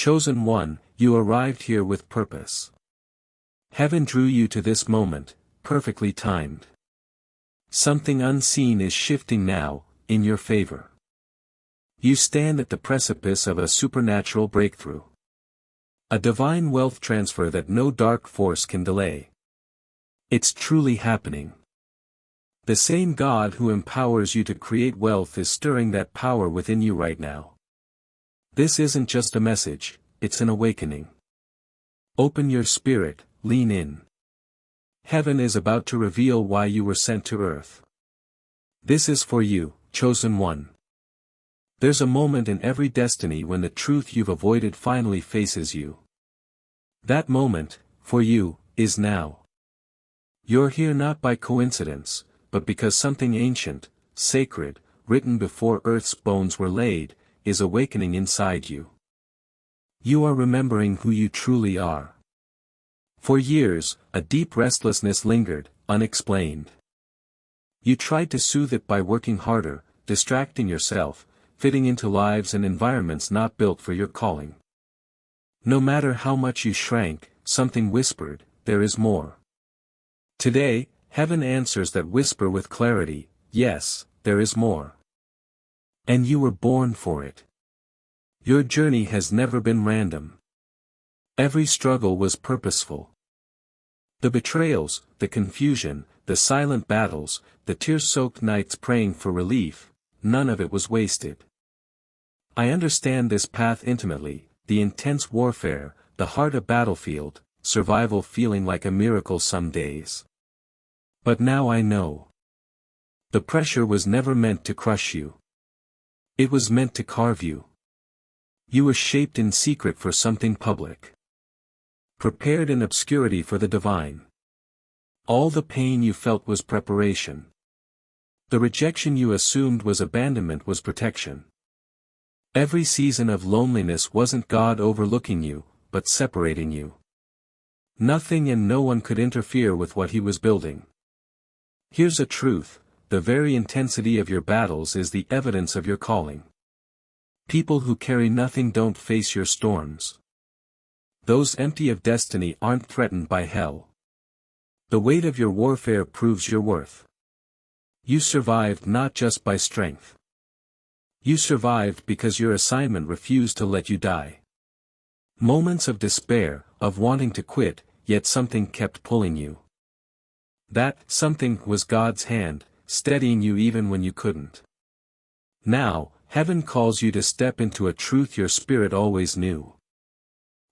Chosen one, you arrived here with purpose. Heaven drew you to this moment, perfectly timed. Something unseen is shifting now, in your favor. You stand at the precipice of a supernatural breakthrough. A divine wealth transfer that no dark force can delay. It's truly happening. The same God who empowers you to create wealth is stirring that power within you right now. This isn't just a message, it's an awakening. Open your spirit, lean in. Heaven is about to reveal why you were sent to earth. This is for you, chosen one. There's a moment in every destiny when the truth you've avoided finally faces you. That moment, for you, is now. You're here not by coincidence, but because something ancient, sacred, written before Earth's bones were laid, is awakening inside you. You are remembering who you truly are. For years, a deep restlessness lingered, unexplained. You tried to soothe it by working harder, distracting yourself, fitting into lives and environments not built for your calling. No matter how much you shrank, something whispered, there is more. Today, heaven answers that whisper with clarity, yes, there is more. And you were born for it. Your journey has never been random. Every struggle was purposeful. The betrayals, the confusion, the silent battles, the tear-soaked nights praying for relief, none of it was wasted. I understand this path intimately, the intense warfare, the heart a battlefield, survival feeling like a miracle some days. But now I know. The pressure was never meant to crush you. It was meant to carve you. You were shaped in secret for something public. Prepared in obscurity for the divine. All the pain you felt was preparation. The rejection you assumed was abandonment was protection. Every season of loneliness wasn't God overlooking you, but separating you. Nothing and no one could interfere with what he was building. Here's a truth, the very intensity of your battles is the evidence of your calling. People who carry nothing don't face your storms. Those empty of destiny aren't threatened by hell. The weight of your warfare proves your worth. You survived not just by strength. You survived because your assignment refused to let you die. Moments of despair, of wanting to quit, yet something kept pulling you. That something was God's hand, steadying you even when you couldn't. Now, heaven calls you to step into a truth your spirit always knew.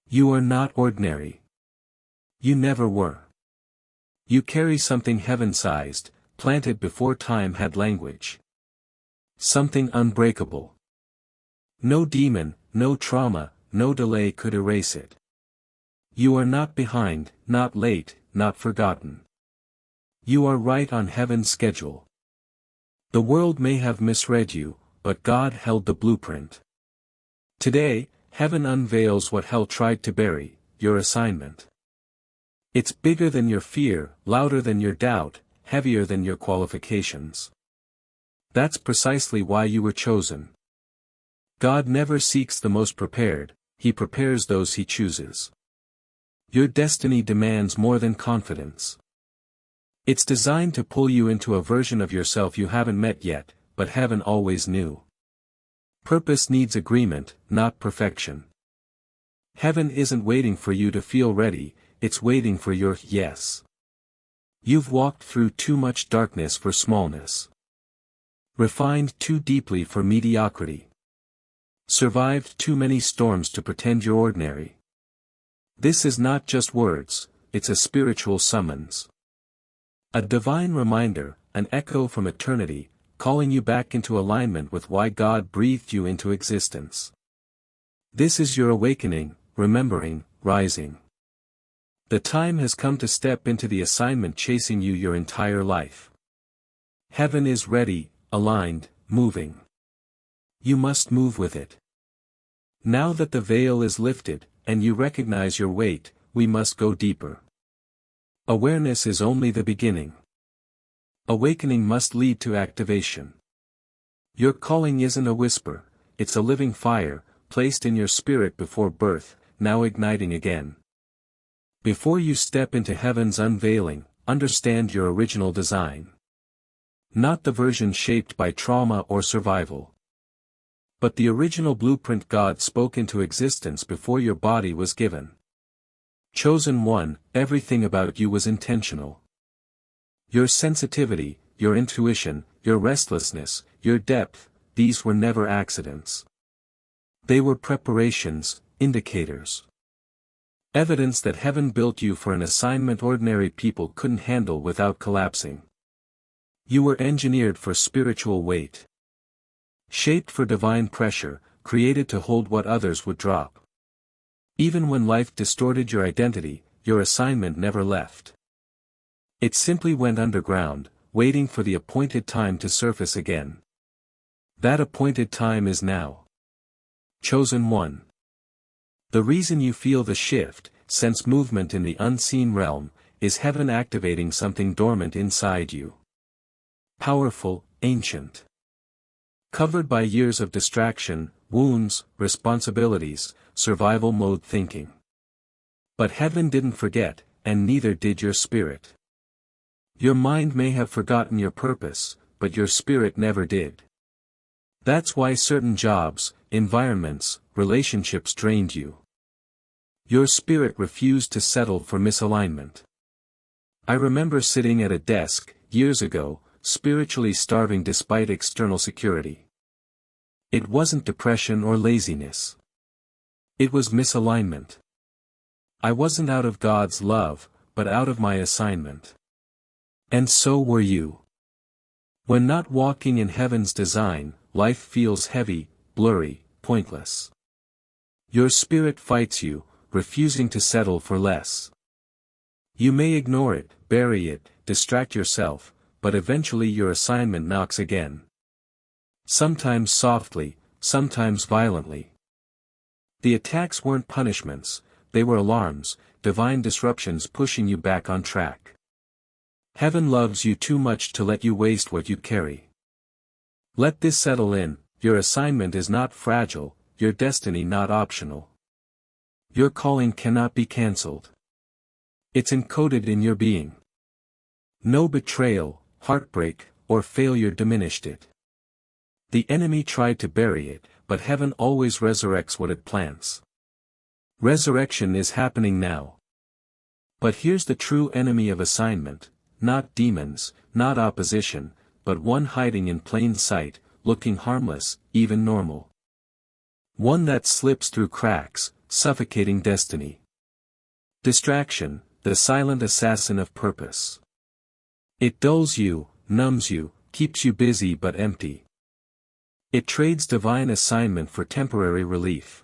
You are not ordinary. You never were. You carry something heaven-sized, planted before time had language. Something unbreakable. No demon, no trauma, no delay could erase it. You are not behind, not late, not forgotten. You are right on heaven's schedule. The world may have misread you, but God held the blueprint. Today, heaven unveils what hell tried to bury, your assignment. It's bigger than your fear, louder than your doubt, heavier than your qualifications. That's precisely why you were chosen. God never seeks the most prepared, he prepares those he chooses. Your destiny demands more than confidence. It's designed to pull you into a version of yourself you haven't met yet, but heaven always knew. Purpose needs agreement, not perfection. Heaven isn't waiting for you to feel ready, it's waiting for your yes. You've walked through too much darkness for smallness. Refined too deeply for mediocrity. Survived too many storms to pretend you're ordinary. This is not just words, it's a spiritual summons. A divine reminder, an echo from eternity, calling you back into alignment with why God breathed you into existence. This is your awakening, remembering, rising. The time has come to step into the assignment chasing you your entire life. Heaven is ready, aligned, moving. You must move with it. Now that the veil is lifted, and you recognize your weight, we must go deeper. Awareness is only the beginning. Awakening must lead to activation. Your calling isn't a whisper, it's a living fire, placed in your spirit before birth, now igniting again. Before you step into heaven's unveiling, understand your original design. Not the version shaped by trauma or survival, but the original blueprint God spoke into existence before your body was given. Chosen one, everything about you was intentional. Your sensitivity, your intuition, your restlessness, your depth, these were never accidents. They were preparations, indicators. Evidence that heaven built you for an assignment ordinary people couldn't handle without collapsing. You were engineered for spiritual weight. Shaped for divine pressure, created to hold what others would drop. Even when life distorted your identity, your assignment never left. It simply went underground, waiting for the appointed time to surface again. That appointed time is now. Chosen one. The reason you feel the shift, sense movement in the unseen realm, is heaven activating something dormant inside you. Powerful, ancient. Covered by years of distraction, wounds, responsibilities, survival mode thinking. But heaven didn't forget, and neither did your spirit. Your mind may have forgotten your purpose, but your spirit never did. That's why certain jobs, environments, relationships drained you. Your spirit refused to settle for misalignment. I remember sitting at a desk, years ago, spiritually starving despite external security. It wasn't depression or laziness. It was misalignment. I wasn't out of God's love, but out of my assignment. And so were you. When not walking in heaven's design, life feels heavy, blurry, pointless. Your spirit fights you, refusing to settle for less. You may ignore it, bury it, distract yourself, but eventually your assignment knocks again. Sometimes softly, sometimes violently. The attacks weren't punishments, they were alarms, divine disruptions pushing you back on track. Heaven loves you too much to let you waste what you carry. Let this settle in, your assignment is not fragile, your destiny not optional. Your calling cannot be cancelled. It's encoded in your being. No betrayal, heartbreak, or failure diminished it. The enemy tried to bury it, but heaven always resurrects what it plants. Resurrection is happening now. But here's the true enemy of assignment, not demons, not opposition, but one hiding in plain sight, looking harmless, even normal. One that slips through cracks, suffocating destiny. Distraction, the silent assassin of purpose. It dulls you, numbs you, keeps you busy but empty. It trades divine assignment for temporary relief.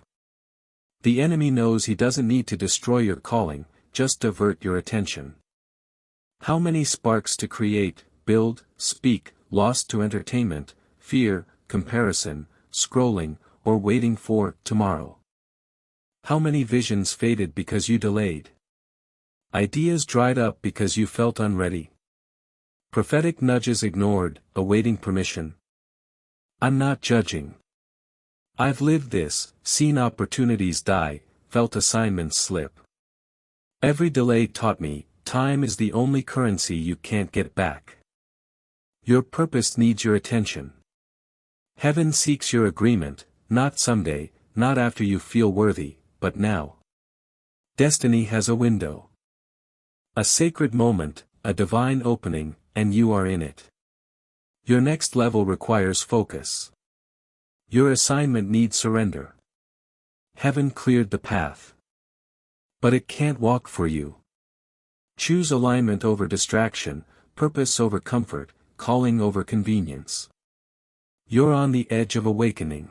The enemy knows he doesn't need to destroy your calling, just divert your attention. How many sparks to create, build, speak, lost to entertainment, fear, comparison, scrolling, or waiting for tomorrow? How many visions faded because you delayed? Ideas dried up because you felt unready. Prophetic nudges ignored, awaiting permission. I'm not judging. I've lived this, seen opportunities die, felt assignments slip. Every delay taught me, time is the only currency you can't get back. Your purpose needs your attention. Heaven seeks your agreement, not someday, not after you feel worthy, but now. Destiny has a window. A sacred moment, a divine opening, and you are in it. Your next level requires focus. Your assignment needs surrender. Heaven cleared the path. But it can't walk for you. Choose alignment over distraction, purpose over comfort, calling over convenience. You're on the edge of awakening.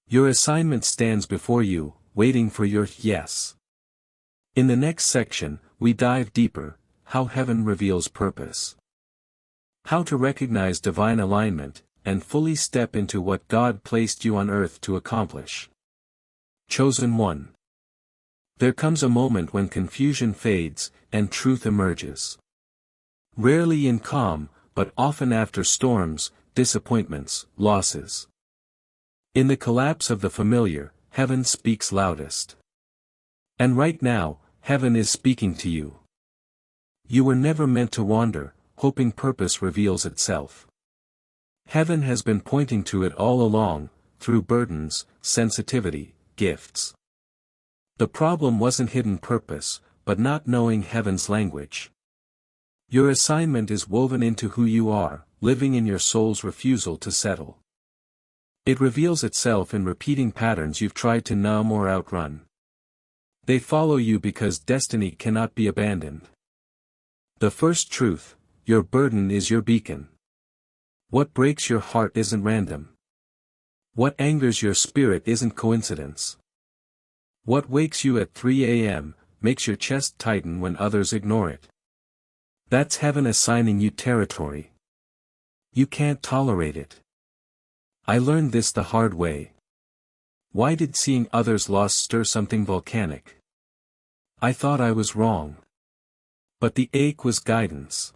Your assignment stands before you, waiting for your yes. In the next section, we dive deeper, how heaven reveals purpose. How to recognize divine alignment, and fully step into what God placed you on earth to accomplish. Chosen one. There comes a moment when confusion fades, and truth emerges. Rarely in calm, but often after storms, disappointments, losses. In the collapse of the familiar, heaven speaks loudest. And right now, heaven is speaking to you. You were never meant to wander, hoping purpose reveals itself. Heaven has been pointing to it all along, through burdens, sensitivity, gifts. The problem wasn't hidden purpose, but not knowing heaven's language. Your assignment is woven into who you are, living in your soul's refusal to settle. It reveals itself in repeating patterns you've tried to numb or outrun. They follow you because destiny cannot be abandoned. The first truth: your burden is your beacon. What breaks your heart isn't random. What angers your spirit isn't coincidence. What wakes you at 3 a.m., makes your chest tighten when others ignore it. That's heaven assigning you territory. You can't tolerate it. I learned this the hard way. Why did seeing others lost stir something volcanic? I thought I was wrong. But the ache was guidance.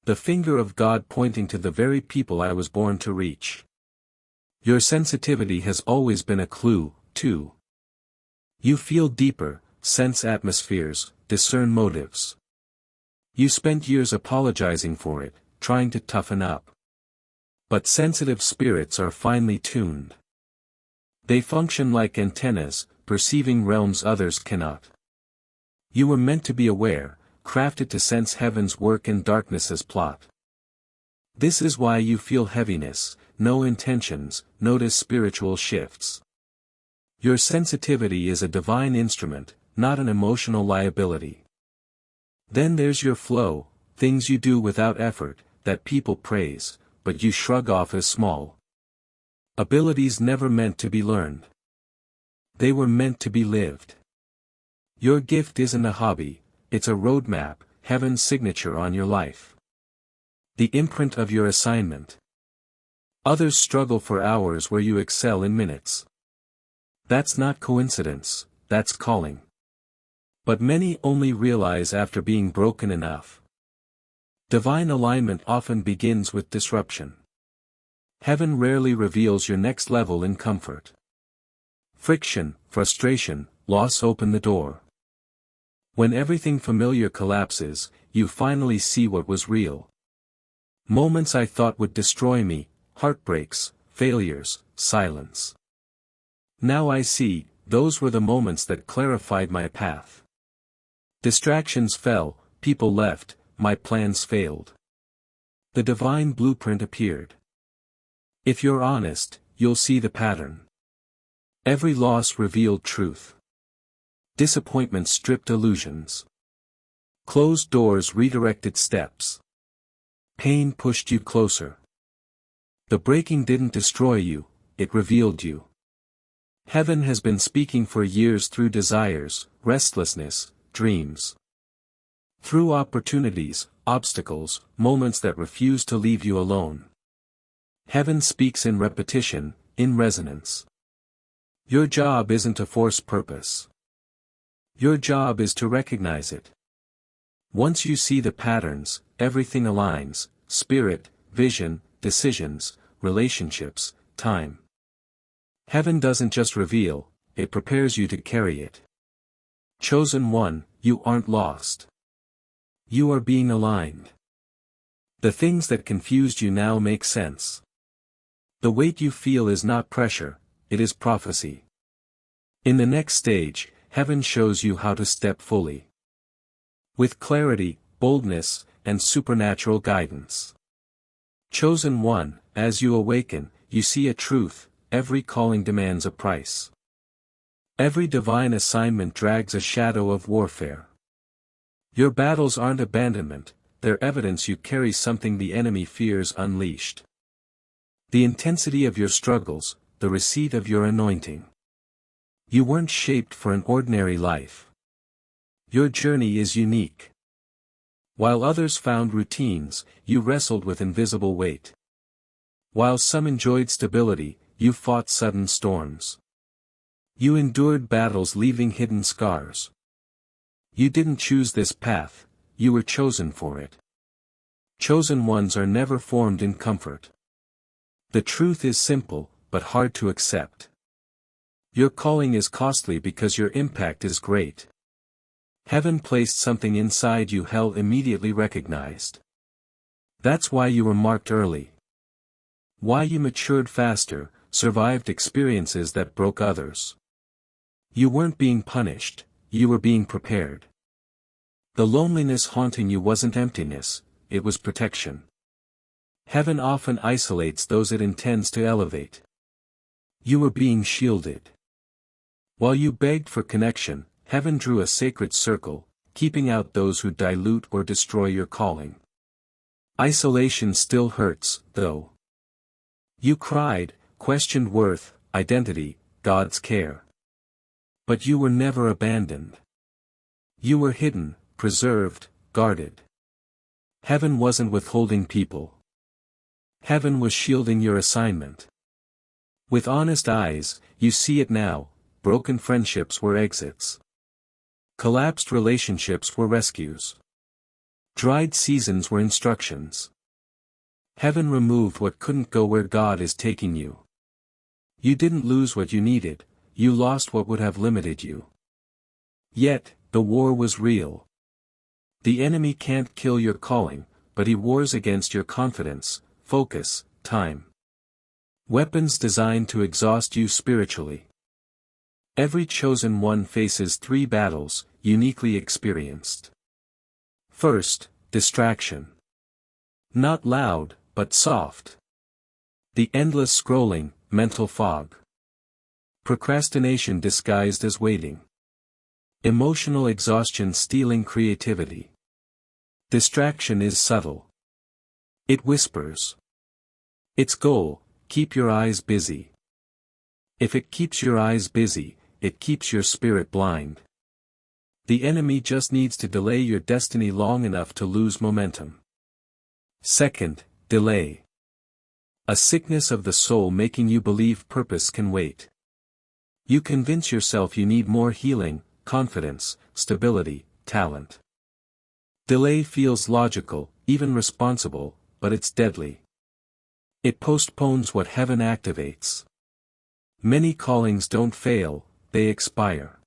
The finger of God pointing to the very people I was born to reach. Your sensitivity has always been a clue, too. You feel deeper, sense atmospheres, discern motives. You spent years apologizing for it, trying to toughen up. But sensitive spirits are finely tuned. They function like antennas, perceiving realms others cannot. You were meant to be aware, crafted to sense heaven's work and darkness's plot. This is why you feel heaviness, no intentions, notice spiritual shifts. Your sensitivity is a divine instrument, not an emotional liability. Then there's your flow, things you do without effort, that people praise, but you shrug off as small. Abilities never meant to be learned. They were meant to be lived. Your gift isn't a hobby, it's a roadmap, heaven's signature on your life. The imprint of your assignment. Others struggle for hours where you excel in minutes. That's not coincidence, that's calling. But many only realize after being broken enough. Divine alignment often begins with disruption. Heaven rarely reveals your next level in comfort. Friction, frustration, loss open the door. When everything familiar collapses, you finally see what was real. Moments I thought would destroy me, heartbreaks, failures, silence. Now I see, those were the moments that clarified my path. Distractions fell, people left, my plans failed. The divine blueprint appeared. If you're honest, you'll see the pattern. Every loss revealed truth. Disappointment stripped illusions. Closed doors redirected steps. Pain pushed you closer. The breaking didn't destroy you, it revealed you. Heaven has been speaking for years through desires, restlessness, dreams. Through opportunities, obstacles, moments that refuse to leave you alone. Heaven speaks in repetition, in resonance. Your job isn't to force purpose. Your job is to recognize it. Once you see the patterns, everything aligns: spirit, vision, decisions, relationships, time. Heaven doesn't just reveal, it prepares you to carry it. Chosen one, you aren't lost. You are being aligned. The things that confused you now make sense. The weight you feel is not pressure, it is prophecy. In the next stage, heaven shows you how to step fully. With clarity, boldness, and supernatural guidance. Chosen one, as you awaken, you see a truth: every calling demands a price. Every divine assignment drags a shadow of warfare. Your battles aren't abandonment, they're evidence you carry something the enemy fears unleashed. The intensity of your struggles, the receipt of your anointing. You weren't shaped for an ordinary life. Your journey is unique. While others found routines, you wrestled with invisible weight. While some enjoyed stability, you fought sudden storms. You endured battles leaving hidden scars. You didn't choose this path, you were chosen for it. Chosen ones are never formed in comfort. The truth is simple: but hard to accept. Your calling is costly because your impact is great. Heaven placed something inside you hell immediately recognized. That's why you were marked early. Why you matured faster, survived experiences that broke others. You weren't being punished, you were being prepared. The loneliness haunting you wasn't emptiness, it was protection. Heaven often isolates those it intends to elevate. You were being shielded. While you begged for connection, heaven drew a sacred circle, keeping out those who dilute or destroy your calling. Isolation still hurts, though. You cried, questioned worth, identity, God's care. But you were never abandoned. You were hidden, preserved, guarded. Heaven wasn't withholding people. Heaven was shielding your assignment. With honest eyes, you see it now, broken friendships were exits. Collapsed relationships were rescues. Dried seasons were instructions. Heaven removed what couldn't go where God is taking you. You didn't lose what you needed, you lost what would have limited you. Yet, the war was real. The enemy can't kill your calling, but he wars against your confidence, focus, time. Weapons designed to exhaust you spiritually. Every chosen one faces 3 battles, uniquely experienced. First, distraction. Not loud, but soft. The endless scrolling, mental fog. Procrastination disguised as waiting. Emotional exhaustion stealing creativity. Distraction is subtle. It whispers. Its goal, keep your eyes busy. If it keeps your eyes busy, it keeps your spirit blind. The enemy just needs to delay your destiny long enough to lose momentum. Second, delay. A sickness of the soul making you believe purpose can wait. You convince yourself you need more healing, confidence, stability, talent. Delay feels logical, even responsible, but it's deadly. It postpones what heaven activates. Many callings don't fail, they expire.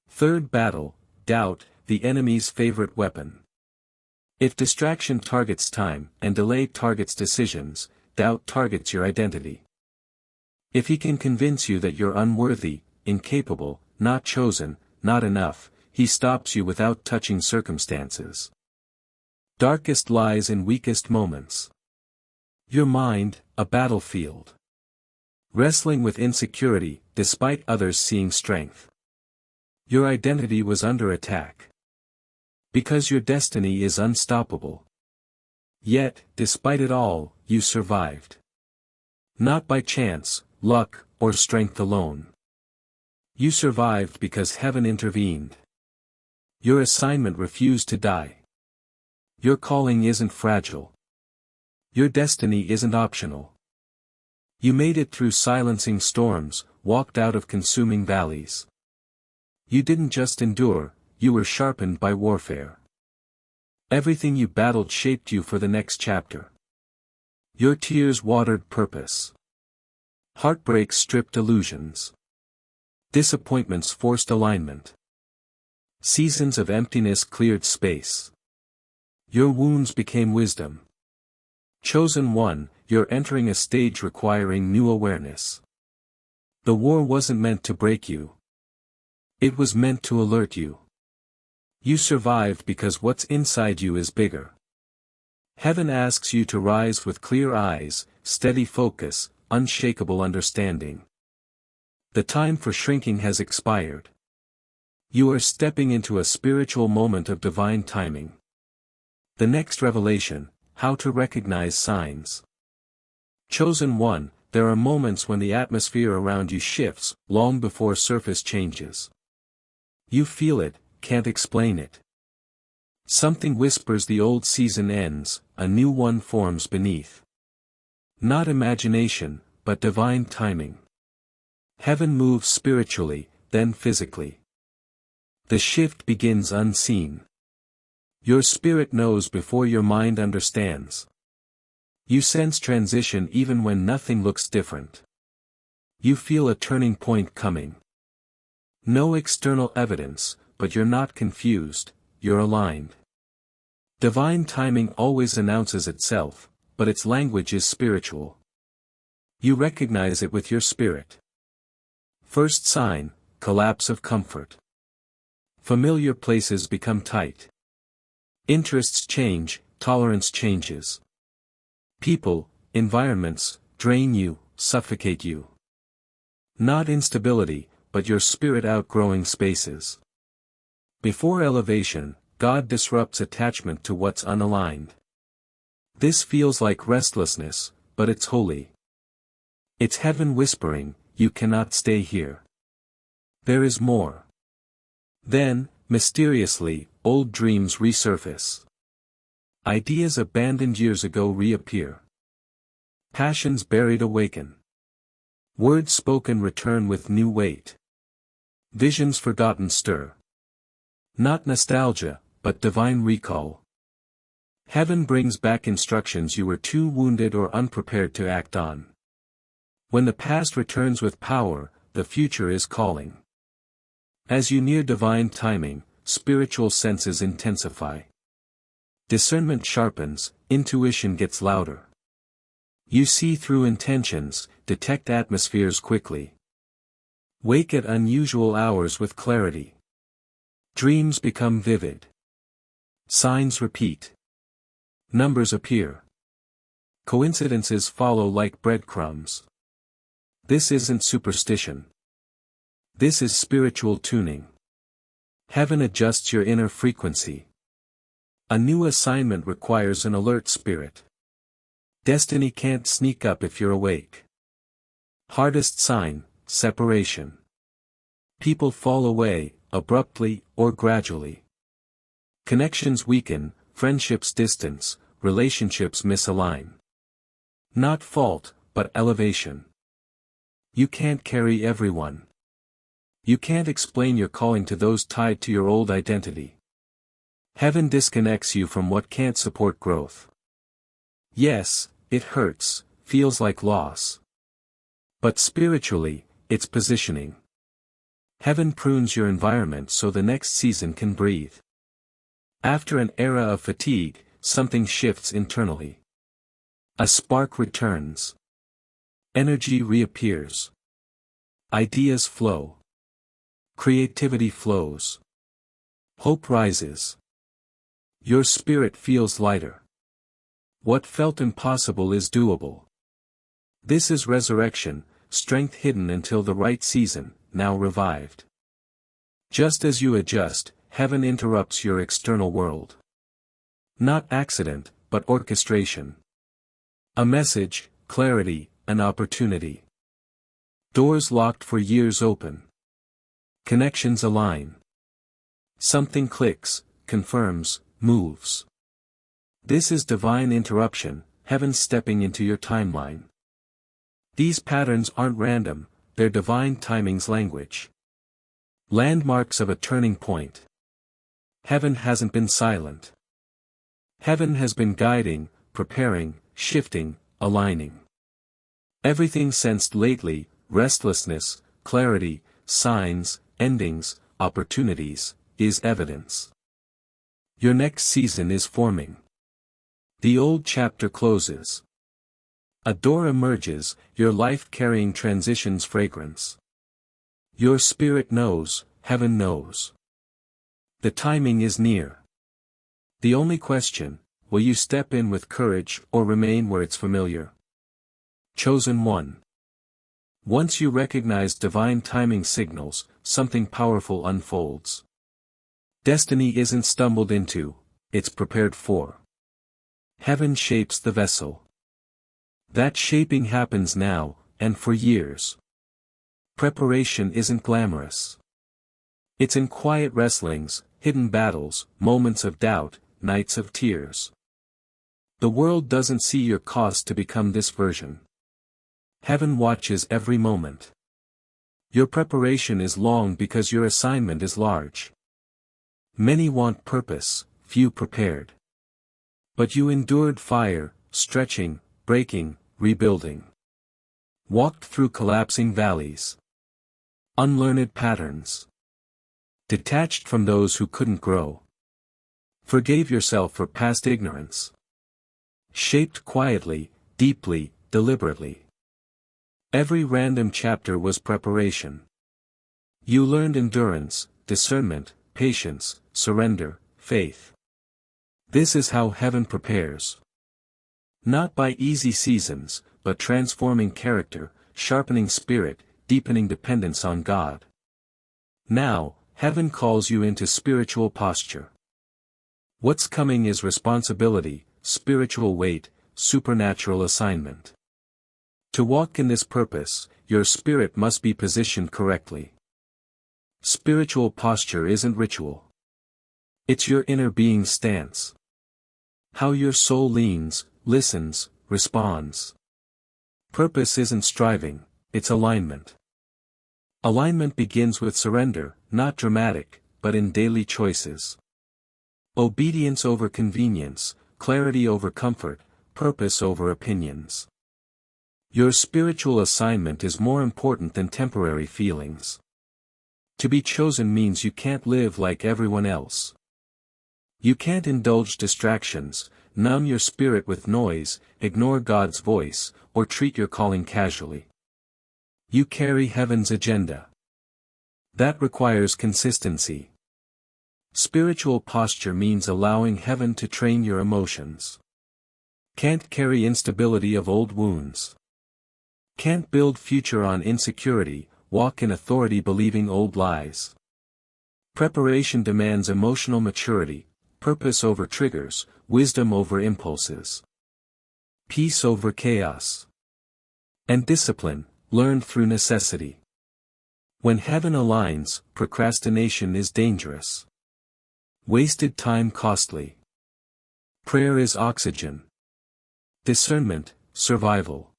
Third battle, doubt, the enemy's favorite weapon. If distraction targets time, and delay targets decisions, doubt targets your identity. If he can convince you that you're unworthy, incapable, not chosen, not enough, he stops you without touching circumstances. Darkest lies in weakest moments. Your mind, a battlefield. Wrestling with insecurity, despite others seeing strength. Your identity was under attack. Because your destiny is unstoppable. Yet, despite it all, you survived. Not by chance, luck, or strength alone. You survived because heaven intervened. Your assignment refused to die. Your calling isn't fragile. Your destiny isn't optional. You made it through silencing storms, walked out of consuming valleys. You didn't just endure, you were sharpened by warfare. Everything you battled shaped you for the next chapter. Your tears watered purpose. Heartbreak stripped illusions. Disappointments forced alignment. Seasons of emptiness cleared space. Your wounds became wisdom. Chosen one, you're entering a stage requiring new awareness. The war wasn't meant to break you. It was meant to alert you. You survived because what's inside you is bigger. Heaven asks you to rise with clear eyes, steady focus, unshakable understanding. The time for shrinking has expired. You are stepping into a spiritual moment of divine timing. The next revelation, how to recognize signs. Chosen one, there are moments when the atmosphere around you shifts, long before surface changes. You feel it, can't explain it. Something whispers the old season ends, a new one forms beneath. Not imagination, but divine timing. Heaven moves spiritually, then physically. The shift begins unseen. Your spirit knows before your mind understands. You sense transition even when nothing looks different. You feel a turning point coming. No external evidence, but you're not confused, you're aligned. Divine timing always announces itself, but its language is spiritual. You recognize it with your spirit. First sign, collapse of comfort. Familiar places become tight. Interests change, tolerance changes. People, environments, drain you, suffocate you. Not instability, but your spirit outgrowing spaces. Before elevation, God disrupts attachment to what's unaligned. This feels like restlessness, but it's holy. It's heaven whispering, you cannot stay here. There is more. Then, mysteriously, old dreams resurface. Ideas abandoned years ago reappear. Passions buried awaken. Words spoken return with new weight. Visions forgotten stir. Not nostalgia, but divine recall. Heaven brings back instructions you were too wounded or unprepared to act on. When the past returns with power, the future is calling. As you near divine timing, spiritual senses intensify. Discernment sharpens, intuition gets louder. You see through intentions, detect atmospheres quickly. Wake at unusual hours with clarity. Dreams become vivid. Signs repeat. Numbers appear. Coincidences follow like breadcrumbs. This isn't superstition. This is spiritual tuning. Heaven adjusts your inner frequency. A new assignment requires an alert spirit. Destiny can't sneak up if you're awake. Hardest sign, separation. People fall away, abruptly or gradually. Connections weaken, friendships distance, relationships misalign. Not fault, but elevation. You can't carry everyone. You can't explain your calling to those tied to your old identity. Heaven disconnects you from what can't support growth. Yes, it hurts, feels like loss. But spiritually, it's positioning. Heaven prunes your environment so the next season can breathe. After an era of fatigue, something shifts internally. A spark returns. Energy reappears. Ideas flow. Creativity flows. Hope rises. Your spirit feels lighter. What felt impossible is doable. This is resurrection, strength hidden until the right season, now revived. Just as you adjust, heaven interrupts your external world. Not accident, but orchestration. A message, clarity, an opportunity. Doors locked for years open. Connections align. Something clicks, confirms, moves. This is divine interruption, heaven stepping into your timeline. These patterns aren't random, they're divine timing's language. Landmarks of a turning point. Heaven hasn't been silent. Heaven has been guiding, preparing, shifting, aligning. Everything sensed lately, restlessness, clarity, signs, endings, opportunities, is evidence. Your next season is forming. The old chapter closes. A door emerges, your life carrying transition's fragrance. Your spirit knows, heaven knows. The timing is near. The only question, will you step in with courage or remain where it's familiar? Chosen one. Once you recognize divine timing signals, something powerful unfolds. Destiny isn't stumbled into, it's prepared for. Heaven shapes the vessel. That shaping happens now, and for years. Preparation isn't glamorous. It's in quiet wrestlings, hidden battles, moments of doubt, nights of tears. The world doesn't see your cost to become this version. Heaven watches every moment. Your preparation is long because your assignment is large. Many want purpose, few prepared. But you endured fire, stretching, breaking, rebuilding. Walked through collapsing valleys. Unlearned patterns. Detached from those who couldn't grow. Forgave yourself for past ignorance. Shaped quietly, deeply, deliberately. Every random chapter was preparation. You learned endurance, discernment, patience, surrender, faith. This is how heaven prepares. Not by easy seasons, but transforming character, sharpening spirit, deepening dependence on God. Now, heaven calls you into spiritual posture. What's coming is responsibility, spiritual weight, supernatural assignment. To walk in this purpose, your spirit must be positioned correctly. Spiritual posture isn't ritual. It's your inner being's stance. How your soul leans, listens, responds. Purpose isn't striving, it's alignment. Alignment begins with surrender, not dramatic, but in daily choices. Obedience over convenience, clarity over comfort, purpose over opinions. Your spiritual assignment is more important than temporary feelings. To be chosen means you can't live like everyone else. You can't indulge distractions, numb your spirit with noise, ignore God's voice, or treat your calling casually. You carry heaven's agenda. That requires consistency. Spiritual posture means allowing heaven to train your emotions. Can't carry instability of old wounds. Can't build future on insecurity, walk in authority believing old lies. Preparation demands emotional maturity, purpose over triggers, wisdom over impulses. Peace over chaos. And discipline, learned through necessity. When heaven aligns, procrastination is dangerous. Wasted time costly. Prayer is oxygen. Discernment, survival.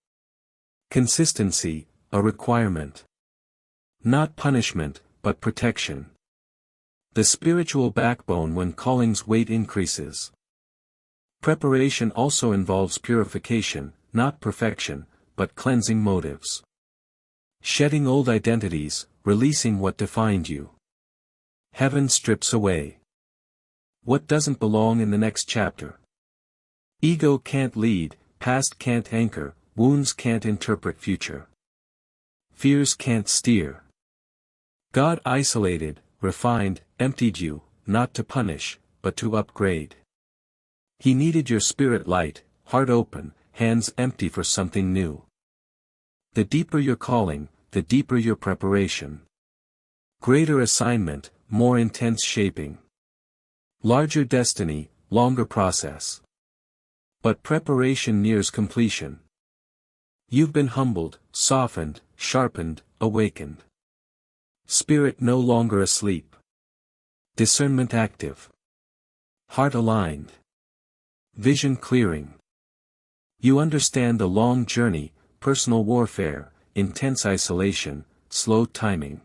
Consistency, a requirement. Not punishment, but protection. The spiritual backbone when calling's weight increases. Preparation also involves purification, not perfection, but cleansing motives. Shedding old identities, releasing what defined you. Heaven strips away what doesn't belong in the next chapter. Ego can't lead, past can't anchor, wounds can't interpret future. Fears can't steer. God isolated, refined, emptied you, not to punish, but to upgrade. He needed your spirit light, heart open, hands empty for something new. The deeper your calling, the deeper your preparation. Greater assignment, more intense shaping. Larger destiny, longer process. But preparation nears completion. You've been humbled, softened, sharpened, awakened. Spirit no longer asleep. Discernment active. Heart aligned. Vision clearing. You understand the long journey, personal warfare, intense isolation, slow timing.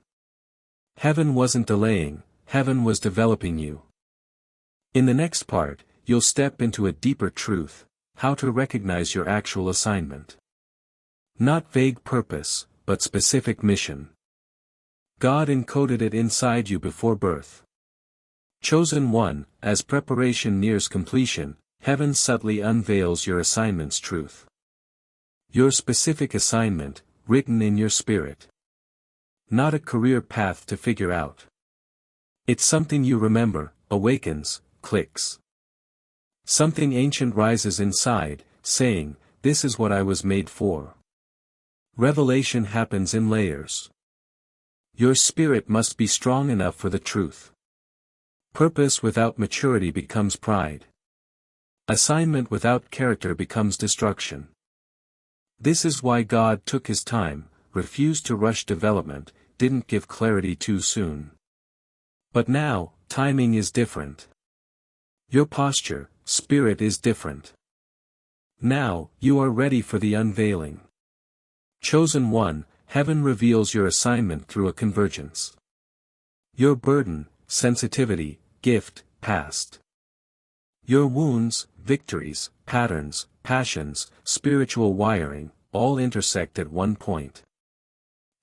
Heaven wasn't delaying, heaven was developing you. In the next part, you'll step into a deeper truth, how to recognize your actual assignment. Not vague purpose, but specific mission. God encoded it inside you before birth. Chosen one, as preparation nears completion, heaven subtly unveils your assignment's truth. Your specific assignment, written in your spirit. Not a career path to figure out. It's something you remember, awakens, clicks. Something ancient rises inside, saying, "This is what I was made for." Revelation happens in layers. Your spirit must be strong enough for the truth. Purpose without maturity becomes pride. Assignment without character becomes destruction. This is why God took his time, refused to rush development, didn't give clarity too soon. But now, timing is different. Your posture, spirit is different. Now, you are ready for the unveiling. Chosen one, heaven reveals your assignment through a convergence. Your burden, sensitivity, gift, past. Your wounds, victories, patterns, passions, spiritual wiring, all intersect at one point.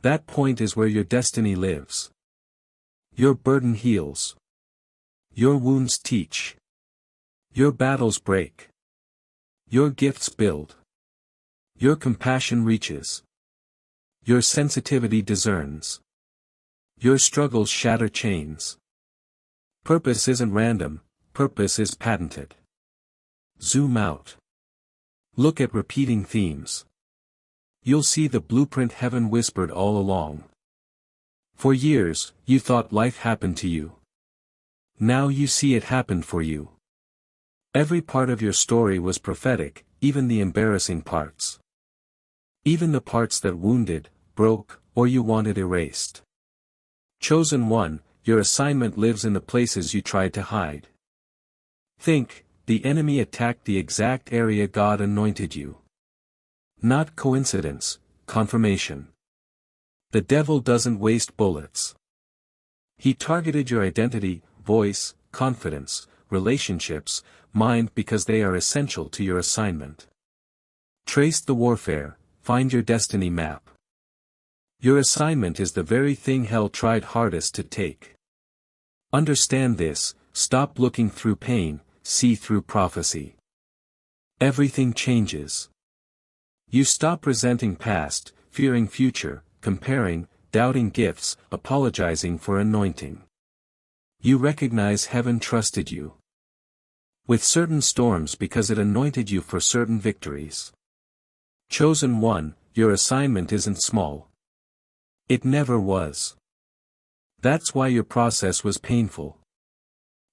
That point is where your destiny lives. Your burden heals. Your wounds teach. Your battles break. Your gifts build. Your compassion reaches. Your sensitivity discerns. Your struggles shatter chains. Purpose isn't random, purpose is patented. Zoom out. Look at repeating themes. You'll see the blueprint heaven whispered all along. For years, you thought life happened to you. Now you see it happened for you. Every part of your story was prophetic, even the embarrassing parts. Even the parts that wounded, broke, or you wanted erased. Chosen one, your assignment lives in the places you tried to hide. Think, the enemy attacked the exact area God anointed you. Not coincidence, confirmation. The devil doesn't waste bullets. He targeted your identity, voice, confidence, relationships, mind because they are essential to your assignment. Trace the warfare, find your destiny map. Your assignment is the very thing hell tried hardest to take. Understand this, stop looking through pain, see through prophecy. Everything changes. You stop resenting past, fearing future, comparing, doubting gifts, apologizing for anointing. You recognize heaven trusted you with certain storms because it anointed you for certain victories. Chosen one, your assignment isn't small. It never was. That's why your process was painful.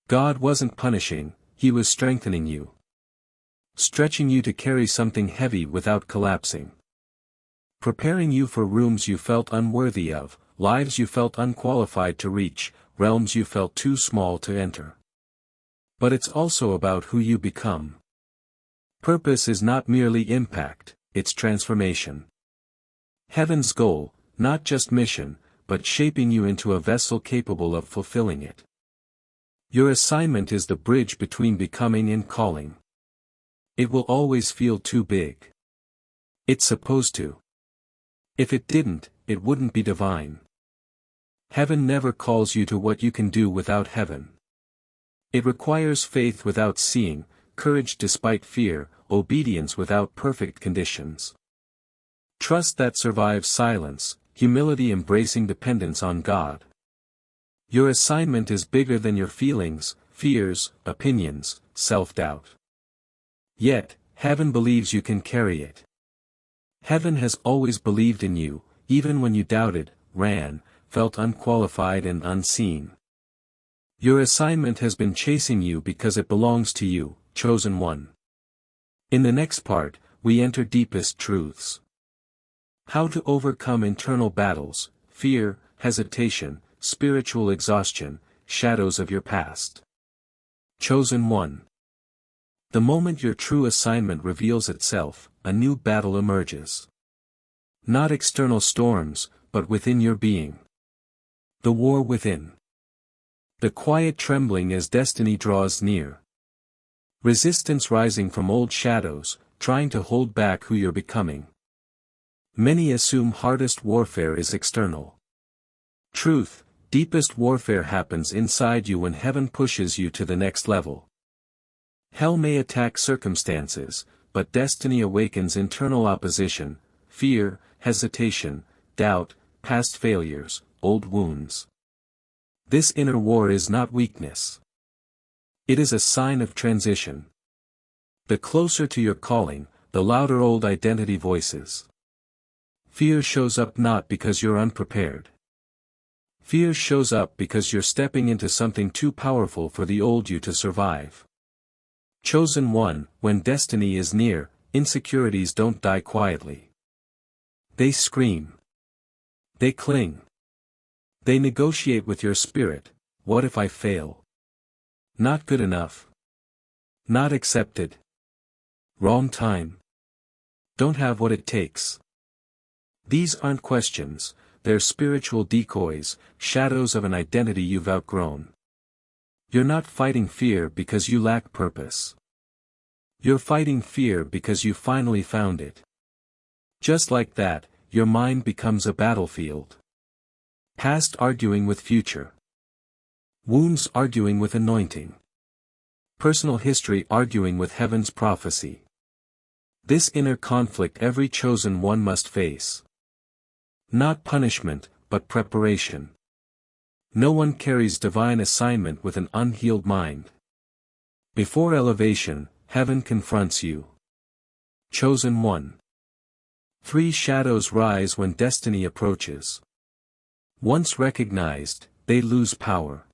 God wasn't punishing, He was strengthening you. Stretching you to carry something heavy without collapsing. Preparing you for rooms you felt unworthy of, lives you felt unqualified to reach, realms you felt too small to enter. But it's also about who you become. Purpose is not merely impact, it's transformation. Heaven's goal, not just mission, but shaping you into a vessel capable of fulfilling it. Your assignment is the bridge between becoming and calling. It will always feel too big. It's supposed to. If it didn't, it wouldn't be divine. Heaven never calls you to what you can do without heaven. It requires faith without seeing, courage despite fear, obedience without perfect conditions. Trust that survives silence, humility embracing dependence on God. Your assignment is bigger than your feelings, fears, opinions, self-doubt. Yet, heaven believes you can carry it. Heaven has always believed in you, even when you doubted, ran, felt unqualified and unseen. Your assignment has been chasing you because it belongs to you, chosen one. In the next part, we enter deepest truths. How to overcome internal battles, fear, hesitation, spiritual exhaustion, shadows of your past. Chosen one. The moment your true assignment reveals itself, a new battle emerges. Not external storms, but within your being. The war within. The quiet trembling as destiny draws near. Resistance rising from old shadows, trying to hold back who you're becoming. Many assume hardest warfare is external. Truth, deepest warfare happens inside you when heaven pushes you to the next level. Hell may attack circumstances, but destiny awakens internal opposition, fear, hesitation, doubt, past failures, old wounds. This inner war is not weakness. It is a sign of transition. The closer to your calling, the louder old identity voices. Fear shows up not because you're unprepared. Fear shows up because you're stepping into something too powerful for the old you to survive. Chosen one, when destiny is near, insecurities don't die quietly. They scream. They cling. They negotiate with your spirit. What if I fail? Not good enough. Not accepted. Wrong time. Don't have what it takes. These aren't questions, they're spiritual decoys, shadows of an identity you've outgrown. You're not fighting fear because you lack purpose. You're fighting fear because you finally found it. Just like that, your mind becomes a battlefield. Past arguing with future. Wounds arguing with anointing. Personal history arguing with heaven's prophecy. This inner conflict every chosen one must face. Not punishment, but preparation. No one carries divine assignment with an unhealed mind. Before elevation, heaven confronts you. Chosen one. 3 shadows rise when destiny approaches. Once recognized, they lose power.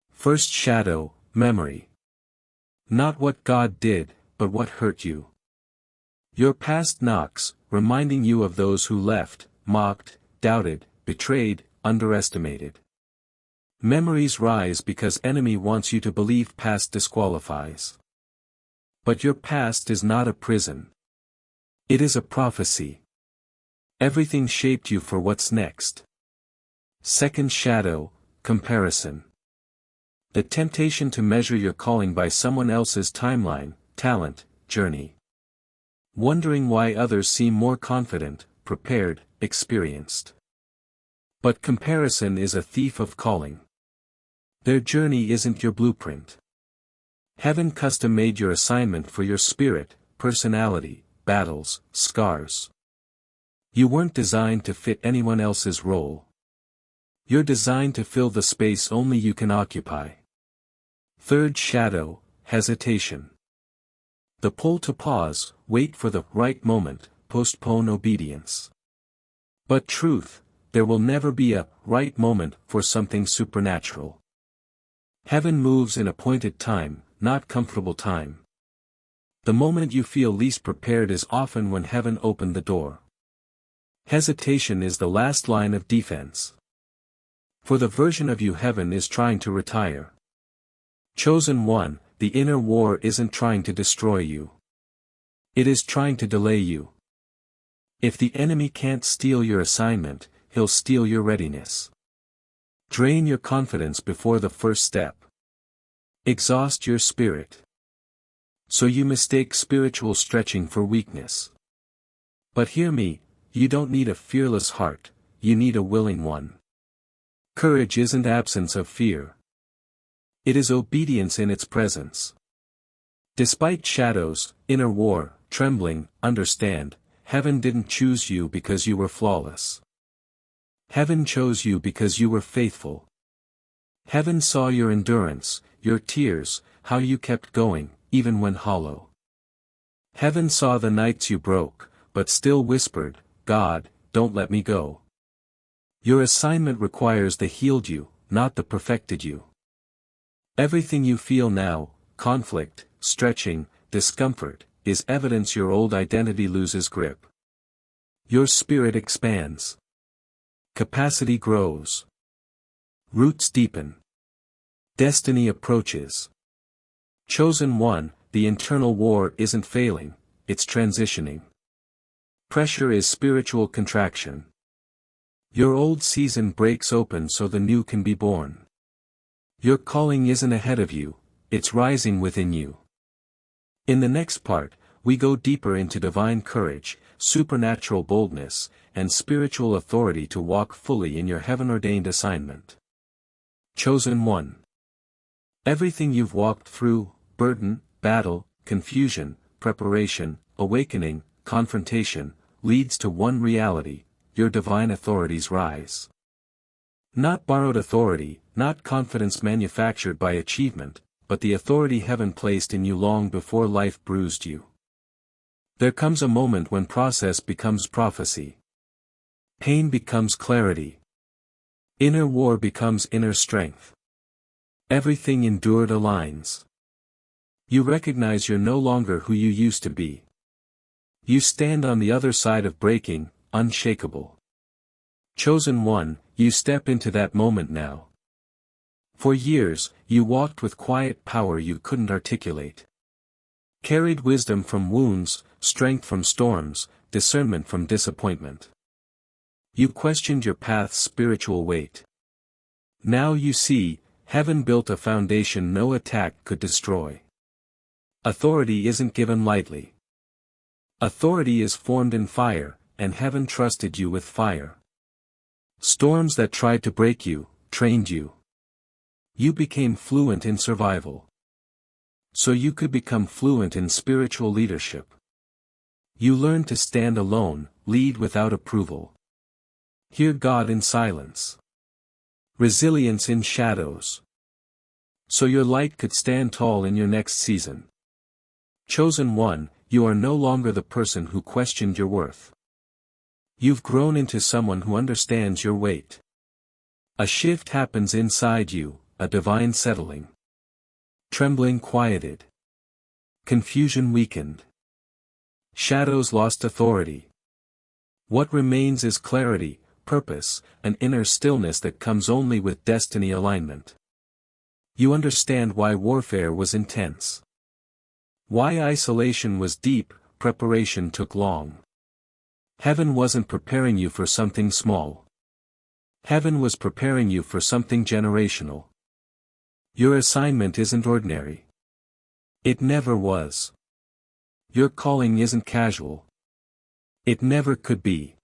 First shadow, memory. Not what God did, but what hurt you. Your past knocks, reminding you of those who left, mocked, doubted, betrayed, underestimated. Memories rise because enemy wants you to believe past disqualifies. But your past is not a prison. It is a prophecy. Everything shaped you for what's next. Second shadow, comparison. The temptation to measure your calling by someone else's timeline, talent, journey. Wondering why others seem more confident, prepared, experienced. But comparison is a thief of calling. Their journey isn't your blueprint. Heaven custom-made your assignment for your spirit, personality, battles, scars. You weren't designed to fit anyone else's role. You're designed to fill the space only you can occupy. Third shadow, hesitation. The pull to pause, wait for the right moment, postpone obedience. But truth, there will never be a right moment for something supernatural. Heaven moves in appointed time, not comfortable time. The moment you feel least prepared is often when heaven opened the door. Hesitation is the last line of defense. For the version of you heaven is trying to retire. Chosen one, the inner war isn't trying to destroy you. It is trying to delay you. If the enemy can't steal your assignment, he'll steal your readiness. Drain your confidence before the first step. Exhaust your spirit. So you mistake spiritual stretching for weakness. But hear me, you don't need a fearless heart, you need a willing one. Courage isn't absence of fear. It is obedience in its presence. Despite shadows, inner war, trembling, understand, heaven didn't choose you because you were flawless. Heaven chose you because you were faithful. Heaven saw your endurance, your tears, how you kept going, even when hollow. Heaven saw the nights you broke, but still whispered, God, don't let me go. Your assignment requires the healed you, not the perfected you. Everything you feel now, conflict, stretching, discomfort, is evidence your old identity loses grip. Your spirit expands. Capacity grows. Roots deepen. Destiny approaches. Chosen one, the internal war isn't failing, it's transitioning. Pressure is spiritual contraction. Your old season breaks open so the new can be born. Your calling isn't ahead of you, it's rising within you. In the next part, we go deeper into divine courage, supernatural boldness, and spiritual authority to walk fully in your heaven-ordained assignment. Chosen one. Everything you've walked through, burden, battle, confusion, preparation, awakening, confrontation, leads to one reality: your divine authorities rise. Not borrowed authority, not confidence manufactured by achievement, but the authority heaven placed in you long before life bruised you. There comes a moment when process becomes prophecy. Pain becomes clarity. Inner war becomes inner strength. Everything endured aligns. You recognize you're no longer who you used to be. You stand on the other side of breaking, unshakable. Chosen one, you step into that moment now. For years, you walked with quiet power you couldn't articulate. Carried wisdom from wounds, strength from storms, discernment from disappointment. You questioned your path's spiritual weight. Now you see, heaven built a foundation no attack could destroy. Authority isn't given lightly. Authority is formed in fire, and heaven trusted you with fire. Storms that tried to break you, trained you. You became fluent in survival. So you could become fluent in spiritual leadership. You learned to stand alone, lead without approval. Hear God in silence. Resilience in shadows. So your light could stand tall in your next season. Chosen one, you are no longer the person who questioned your worth. You've grown into someone who understands your weight. A shift happens inside you, a divine settling. Trembling quieted. Confusion weakened. Shadows lost authority. What remains is clarity, purpose, an inner stillness that comes only with destiny alignment. You understand why warfare was intense. Why isolation was deep, preparation took long. Heaven wasn't preparing you for something small. Heaven was preparing you for something generational. Your assignment isn't ordinary. It never was. Your calling isn't casual. It never could be.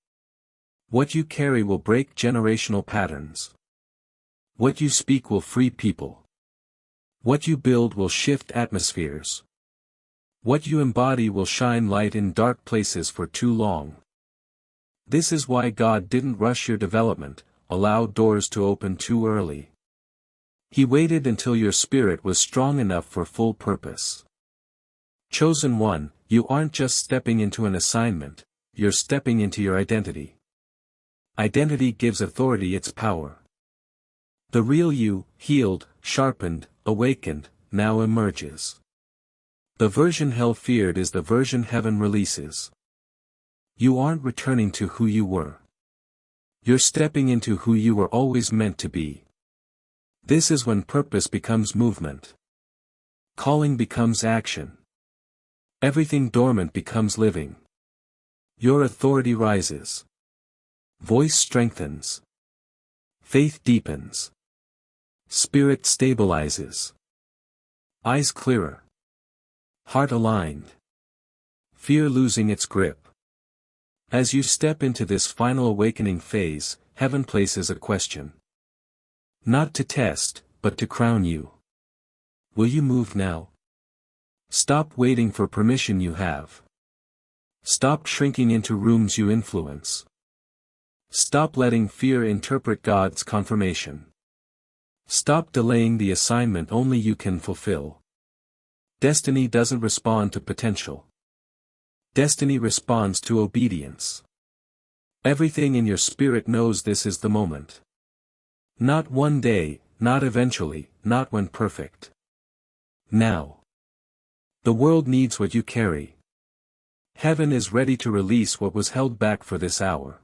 What you carry will break generational patterns. What you speak will free people. What you build will shift atmospheres. What you embody will shine light in dark places for too long. This is why God didn't rush your development, allow doors to open too early. He waited until your spirit was strong enough for full purpose. Chosen one, you aren't just stepping into an assignment, you're stepping into your identity. Identity gives authority its power. The real you, healed, sharpened, awakened, now emerges. The version hell feared is the version heaven releases. You aren't returning to who you were. You're stepping into who you were always meant to be. This is when purpose becomes movement. Calling becomes action. Everything dormant becomes living. Your authority rises. Voice strengthens. Faith deepens. Spirit stabilizes. Eyes clearer. Heart aligned. Fear losing its grip. As you step into this final awakening phase, heaven places a question. Not to test, but to crown you. Will you move now? Stop waiting for permission you have. Stop shrinking into rooms you influence. Stop letting fear interpret God's confirmation. Stop delaying the assignment only you can fulfill. Destiny doesn't respond to potential. Destiny responds to obedience. Everything in your spirit knows this is the moment. Not one day, not eventually, not when perfect. Now. The world needs what you carry. Heaven is ready to release what was held back for this hour.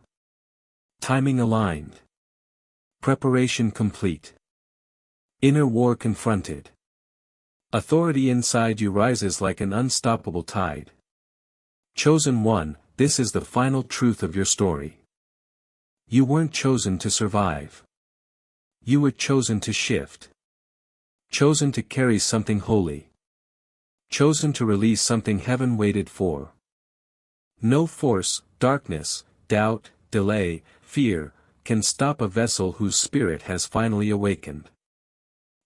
Timing aligned. Preparation complete. Inner war confronted. Authority inside you rises like an unstoppable tide. Chosen one, this is the final truth of your story. You weren't chosen to survive. You were chosen to shift. Chosen to carry something holy. Chosen to release something heaven waited for. No force, darkness, doubt, delay, fear, can stop a vessel whose spirit has finally awakened.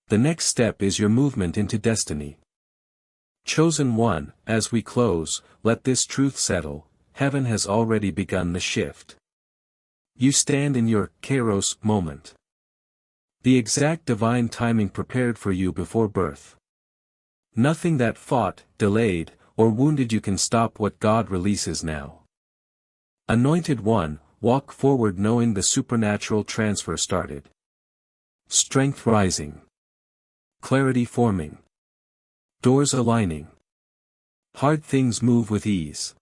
The next step is your movement into destiny. Chosen one, as we close, let this truth settle, heaven has already begun the shift. You stand in your kairos moment. The exact divine timing prepared for you before birth. Nothing that fought, delayed, or wounded you can stop what God releases now. Anointed one, walk forward knowing the supernatural transfer started. Strength rising. Clarity forming. Doors aligning. Hard things move with ease.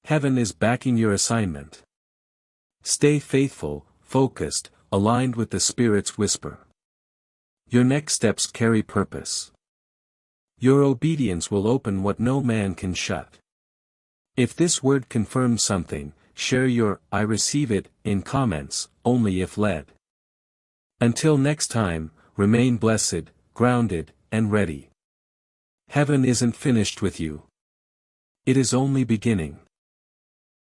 Heaven is backing your assignment. Stay faithful, focused, aligned with the Spirit's whisper. Your next steps carry purpose. Your obedience will open what no man can shut. If this word confirms something, share your "I receive it" in comments, only if led. Until next time, remain blessed, grounded, and ready. Heaven isn't finished with you. It is only beginning.